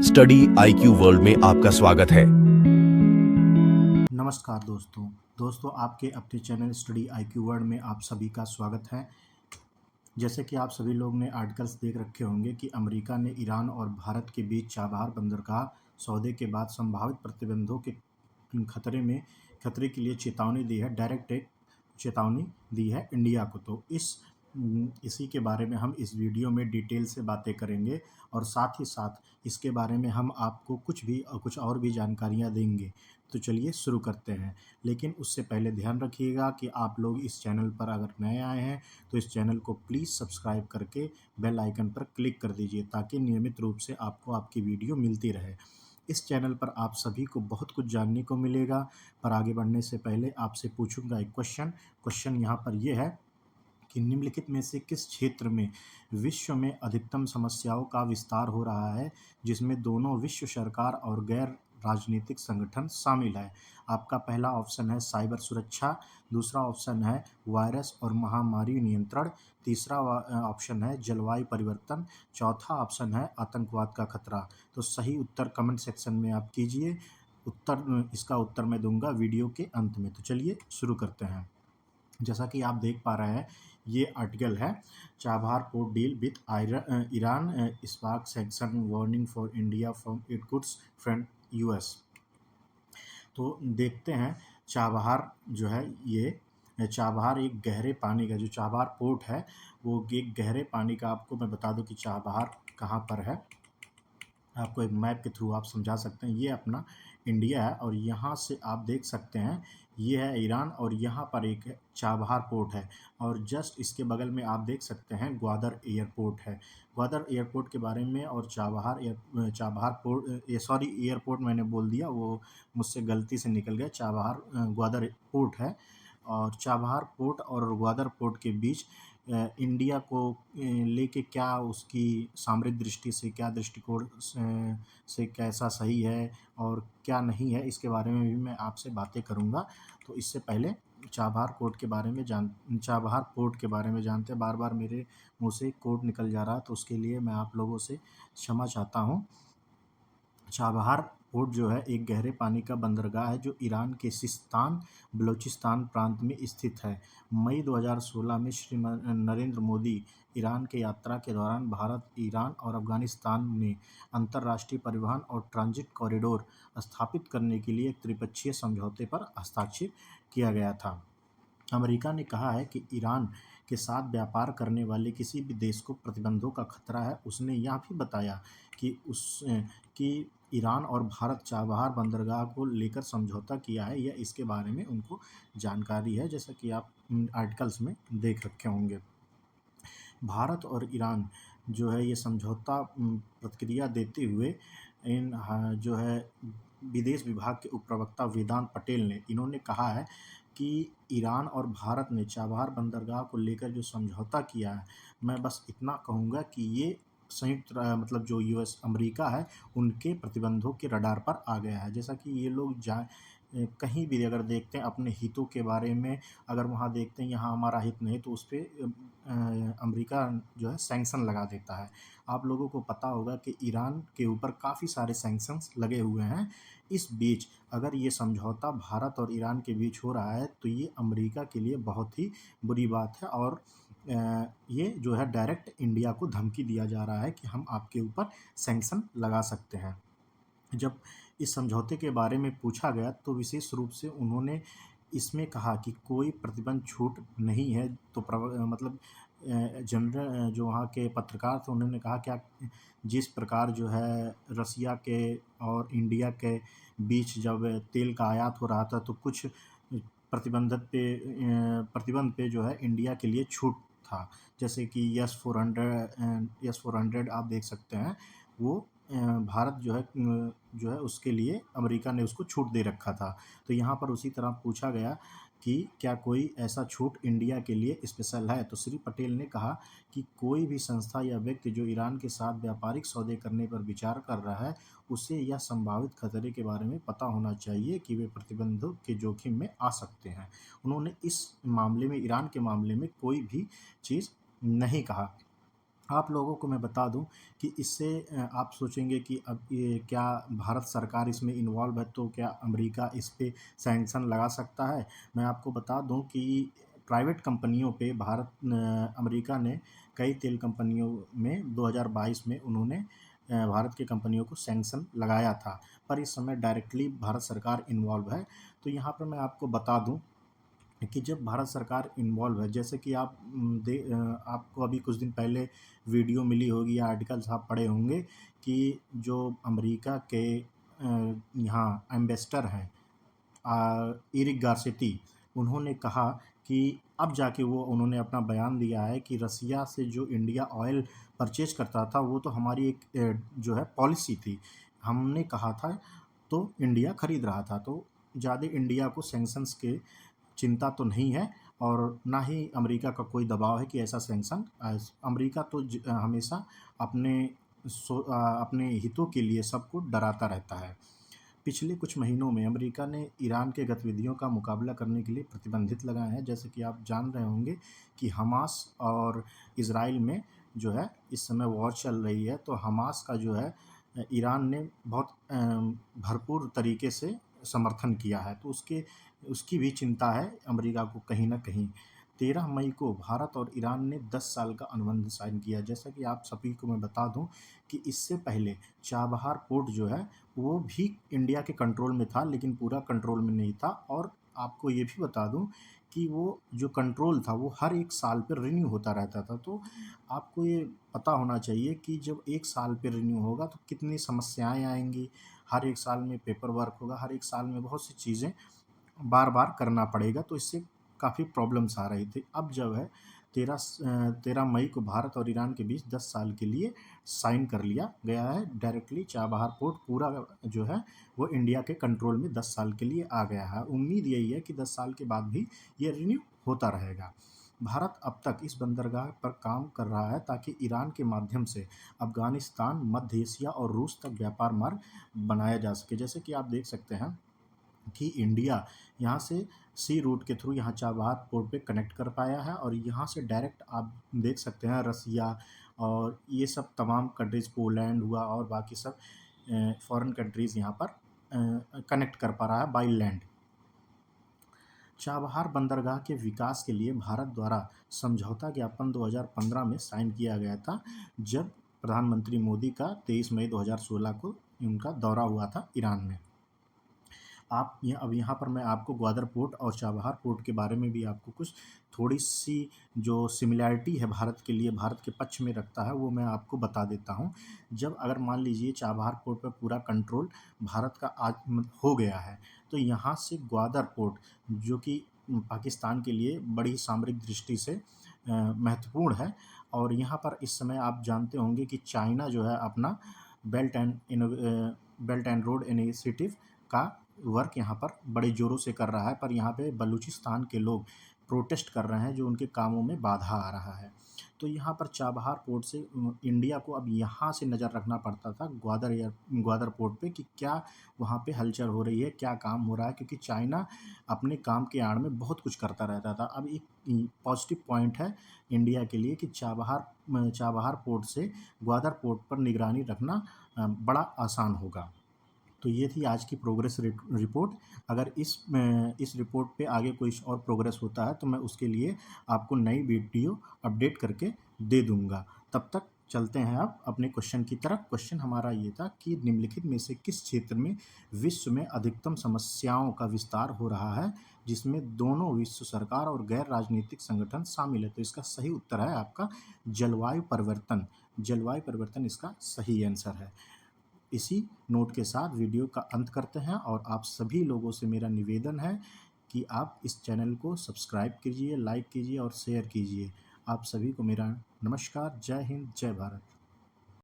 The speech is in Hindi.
स्टडी IQ वर्ल्ड में आपका स्वागत है। नमस्कार दोस्तों आपके अपने चैनल स्टडी IQ वर्ल्ड में आप सभी का स्वागत है। जैसे कि आप सभी लोग ने आर्टिकल्स देख रखे होंगे कि अमेरिका ने ईरान और भारत के बीच चाबहार बंदरगाह सौदे के बाद संभावित प्रतिबंधों के खतरे के लिए चेतावनी दी है। डायरेक्ट एक चेतावनी दी है इंडिया को। तो इसी के बारे में हम इस वीडियो में डिटेल से बातें करेंगे और साथ ही साथ इसके बारे में हम आपको कुछ और भी जानकारियाँ देंगे। तो चलिए शुरू करते हैं, लेकिन उससे पहले ध्यान रखिएगा कि आप लोग इस चैनल पर अगर नए आए हैं तो इस चैनल को प्लीज़ सब्सक्राइब करके बेल आइकन पर क्लिक कर दीजिए ताकि नियमित रूप से आपको आपकी वीडियो मिलती रहे। इस चैनल पर आप सभी को बहुत कुछ जानने को मिलेगा। पर आगे बढ़ने से पहले आपसे पूछूंगा एक क्वेश्चन यहाँ पर यह है कि निम्नलिखित में से किस क्षेत्र में विश्व में अधिकतम समस्याओं का विस्तार हो रहा है, जिसमें दोनों विश्व सरकार और गैर राजनीतिक संगठन शामिल है। आपका पहला ऑप्शन है साइबर सुरक्षा, दूसरा ऑप्शन है वायरस और महामारी नियंत्रण, तीसरा ऑप्शन है जलवायु परिवर्तन, चौथा ऑप्शन है आतंकवाद का खतरा। तो सही उत्तर कमेंट सेक्शन में आप कीजिए। इसका उत्तर मैं दूंगा वीडियो के अंत में। तो चलिए शुरू करते हैं। जैसा कि आप देख पा रहे हैं, ये आर्टिकल है Chabahar port deal with Iran spark sanction warning for India from it goods friend US. तो देखते हैं चाबहार जो है, ये चाबहार एक गहरे पानी का, जो चाबहार पोर्ट है वो एक गहरे पानी का। आपको मैं बता दूं कि चाबहार कहाँ पर है, आपको एक मैप के थ्रू आप समझा सकते हैं। ये अपना इंडिया है और यहाँ से आप देख सकते हैं ये है ईरान और यहाँ पर एक चाबहार पोर्ट है और जस्ट इसके बगल में आप देख सकते हैं ग्वादर एयरपोर्ट है। ग्वादर एयरपोर्ट के बारे में और चाबहार पोर्ट, सॉरी एयरपोर्ट मैंने बोल दिया, वो मुझसे गलती से निकल गया। चाबहार ग्वादर पोर्ट है और चाबहार पोर्ट और ग्वादर पोर्ट के बीच इंडिया को लेके क्या उसकी सामरिक दृष्टि से, क्या दृष्टिकोण से कैसा सही है और क्या नहीं है, इसके बारे में भी मैं आपसे बातें करूंगा। तो इससे पहले चाबहार पोर्ट के बारे में जानते हैं। बार बार मेरे मुंह से कोड निकल जा रहा है तो उसके लिए मैं आप लोगों से क्षमा चाहता हूँ। चाबहार पोर्ट जो है एक गहरे पानी का बंदरगाह है जो ईरान के सिस्तान बलूचिस्तान प्रांत में स्थित है। मई 2016 में श्री नरेंद्र मोदी ईरान के यात्रा के दौरान भारत, ईरान और अफगानिस्तान में अंतर्राष्ट्रीय परिवहन और ट्रांजिट कॉरिडोर स्थापित करने के लिए एक त्रिपक्षीय समझौते पर हस्ताक्षर किया गया था। अमेरिका ने कहा है कि ईरान के साथ व्यापार करने वाले किसी भी देश को प्रतिबंधों का खतरा है। उसने यह भी बताया कि ईरान और भारत चाबहार बंदरगाह को लेकर समझौता किया है, या इसके बारे में उनको जानकारी है, जैसा कि आप आर्टिकल्स में देख रखे होंगे। भारत और ईरान जो है ये समझौता प्रतिक्रिया देते हुए जो है विदेश विभाग के उप प्रवक्ता वेदांत पटेल ने इन्होंने कहा है कि ईरान और भारत ने चाबहार बंदरगाह को लेकर जो समझौता किया है, मैं बस इतना कहूँगा कि ये मतलब जो यूएस अमेरिका है उनके प्रतिबंधों के रडार पर आ गया है। जैसा कि ये लोग कहीं भी अगर देखते हैं अपने हितों के बारे में, अगर वहाँ देखते हैं यहाँ हमारा हित नहीं तो उस पर अमेरिका जो है सैंक्शन लगा देता है। आप लोगों को पता होगा कि ईरान के ऊपर काफ़ी सारे सैंक्शंस लगे हुए हैं। इस बीच अगर ये समझौता भारत और ईरान के बीच हो रहा है तो ये अमेरिका के लिए बहुत ही बुरी बात है और ये जो है डायरेक्ट इंडिया को धमकी दिया जा रहा है कि हम आपके ऊपर सैंक्शन लगा सकते हैं। जब इस समझौते के बारे में पूछा गया तो विशेष रूप से उन्होंने इसमें कहा कि कोई प्रतिबंध छूट नहीं है। तो मतलब जनरल जो वहाँ के पत्रकार थे उन्होंने कहा क्या जिस प्रकार जो है रसिया के और इंडिया के बीच जब तेल का आयात हो रहा था तो कुछ प्रतिबंध पे जो है इंडिया के लिए छूट था, जैसे कि यस 400 आप देख सकते हैं वो भारत जो है उसके लिए अमेरिका ने उसको छूट दे रखा था। तो यहाँ पर उसी तरह पूछा गया कि क्या कोई ऐसा छूट इंडिया के लिए स्पेशल है, तो श्री पटेल ने कहा कि कोई भी संस्था या व्यक्ति जो ईरान के साथ व्यापारिक सौदे करने पर विचार कर रहा है उसे यह संभावित खतरे के बारे में पता होना चाहिए कि वे प्रतिबंधों के जोखिम में आ सकते हैं। उन्होंने इस मामले में, ईरान के मामले में कोई भी चीज़ नहीं कहा। आप लोगों को मैं बता दूं कि इससे आप सोचेंगे कि अब ये क्या भारत सरकार इसमें इन्वॉल्व है, तो क्या अमेरिका इस पे सैंक्शन लगा सकता है। मैं आपको बता दूं कि प्राइवेट कंपनियों पे अमेरिका ने कई तेल कंपनियों में 2022 में उन्होंने भारत की कंपनियों को सैंक्शन लगाया था, पर इस समय डायरेक्टली भारत सरकार इन्वॉल्व है। तो यहाँ पर मैं आपको बता दूं कि जब भारत सरकार इन्वॉल्व है, जैसे कि आपको अभी कुछ दिन पहले वीडियो मिली होगी या आर्टिकल्स आप पढ़े होंगे कि जो अमेरिका के यहाँ एम्बेसडर हैं, एरिक गारसेटी, उन्होंने कहा कि अब जाके वो उन्होंने अपना बयान दिया है कि रसिया से जो इंडिया ऑयल परचेज करता था वो तो हमारी एक जो है पॉलिसी थी, हमने कहा था तो इंडिया खरीद रहा था। तो ज़्यादा इंडिया को सैंक्शंस के चिंता तो नहीं है और ना ही अमेरिका का कोई दबाव है कि ऐसा सैंक्शन। अमेरिका तो हमेशा अपने हितों के लिए सबको डराता रहता है। पिछले कुछ महीनों में अमेरिका ने ईरान के गतिविधियों का मुकाबला करने के लिए प्रतिबंधित लगाए हैं। जैसे कि आप जान रहे होंगे कि हमास और इज़राइल में जो है इस समय वॉर चल रही है, तो हमास का जो है ईरान ने बहुत भरपूर तरीके से समर्थन किया है, तो उसकी भी चिंता है अमेरिका को कहीं न कहीं। 13 मई को भारत और ईरान ने 10 साल का अनुबंध साइन किया। जैसा कि आप सभी को मैं बता दूं कि इससे पहले चाबहार पोर्ट जो है वो भी इंडिया के कंट्रोल में था, लेकिन पूरा कंट्रोल में नहीं था। और आपको ये भी बता दूं कि वो जो कंट्रोल था वो हर एक साल पर रिन्यू होता रहता था। तो आपको ये पता होना चाहिए कि जब एक साल पे रिन्यू होगा तो कितनी समस्याएं आएंगी। हर एक साल में पेपर वर्क होगा, हर एक साल में बहुत सी चीज़ें बार बार करना पड़ेगा, तो इससे काफ़ी प्रॉब्लम्स आ रही थी। अब जब है 13 मई को भारत और ईरान के बीच 10 साल के लिए साइन कर लिया गया है। डायरेक्टली चाबहार पोर्ट पूरा जो है वो इंडिया के कंट्रोल में 10 साल के लिए आ गया है। उम्मीद यही है कि 10 साल के बाद भी ये रिन्यू होता रहेगा। भारत अब तक इस बंदरगाह पर काम कर रहा है ताकि ईरान के माध्यम से अफगानिस्तान, मध्य एशिया और रूस तक व्यापार मार्ग बनाया जा सके। जैसे कि आप देख सकते हैं कि इंडिया यहाँ से सी रूट के थ्रू यहाँ चाबहार पोर्ट पे कनेक्ट कर पाया है, और यहाँ से डायरेक्ट आप देख सकते हैं रसिया और ये सब तमाम कंट्रीज़, पोलैंड हुआ और बाकी सब फॉरेन कंट्रीज़ यहाँ पर कनेक्ट कर पा रहा है बाई लैंड। चाबहार बंदरगाह के विकास के लिए भारत द्वारा समझौता ज्ञापन 2015 में साइन किया गया था, जब प्रधानमंत्री मोदी का 23 मई 2016 को उनका दौरा हुआ था ईरान में। अब यहाँ पर मैं आपको ग्वादर पोर्ट और चाबहार पोर्ट के बारे में भी आपको कुछ थोड़ी सी जो सिमिलैरिटी है भारत के लिए, भारत के पक्ष में रखता है, वो मैं आपको बता देता हूँ। जब अगर मान लीजिए चाबहार पोर्ट पर पूरा कंट्रोल भारत का आज हो गया है, तो यहाँ से ग्वादर पोर्ट जो कि पाकिस्तान के लिए बड़ी सामरिक दृष्टि से महत्वपूर्ण है, और यहाँ पर इस समय आप जानते होंगे कि चाइना जो है अपना बेल्ट एंड रोड इनिशिएटिव का वर्क यहाँ पर बड़े ज़ोरों से कर रहा है, पर यहाँ पे बलूचिस्तान के लोग प्रोटेस्ट कर रहे हैं जो उनके कामों में बाधा आ रहा है। तो यहाँ पर चाबहार पोर्ट से इंडिया को अब यहाँ से नज़र रखना पड़ता था ग्वादर पोर्ट पे कि क्या वहाँ पे हलचल हो रही है, क्या काम हो रहा है, क्योंकि चाइना अपने काम के आड़ में बहुत कुछ करता रहता था। अब एक पॉजिटिव पॉइंट है इंडिया के लिए कि चाबहार पोर्ट से ग्वादर पोर्ट पर निगरानी रखना बड़ा आसान होगा। तो ये थी आज की प्रोग्रेस रिपोर्ट। अगर इस रिपोर्ट पे आगे कोई और प्रोग्रेस होता है तो मैं उसके लिए आपको नई वीडियो अपडेट करके दे दूंगा। तब तक चलते हैं अब अपने क्वेश्चन की तरफ। क्वेश्चन हमारा ये था कि निम्नलिखित में से किस क्षेत्र में विश्व में अधिकतम समस्याओं का विस्तार हो रहा है, जिसमें दोनों विश्व सरकार और गैर राजनीतिक संगठन शामिल है। तो इसका सही उत्तर है आपका जलवायु परिवर्तन। जलवायु परिवर्तन इसका सही आंसर है। इसी नोट के साथ वीडियो का अंत करते हैं, और आप सभी लोगों से मेरा निवेदन है कि आप इस चैनल को सब्सक्राइब कीजिए, लाइक कीजिए और शेयर कीजिए। आप सभी को मेरा नमस्कार। जय हिंद, जय भारत।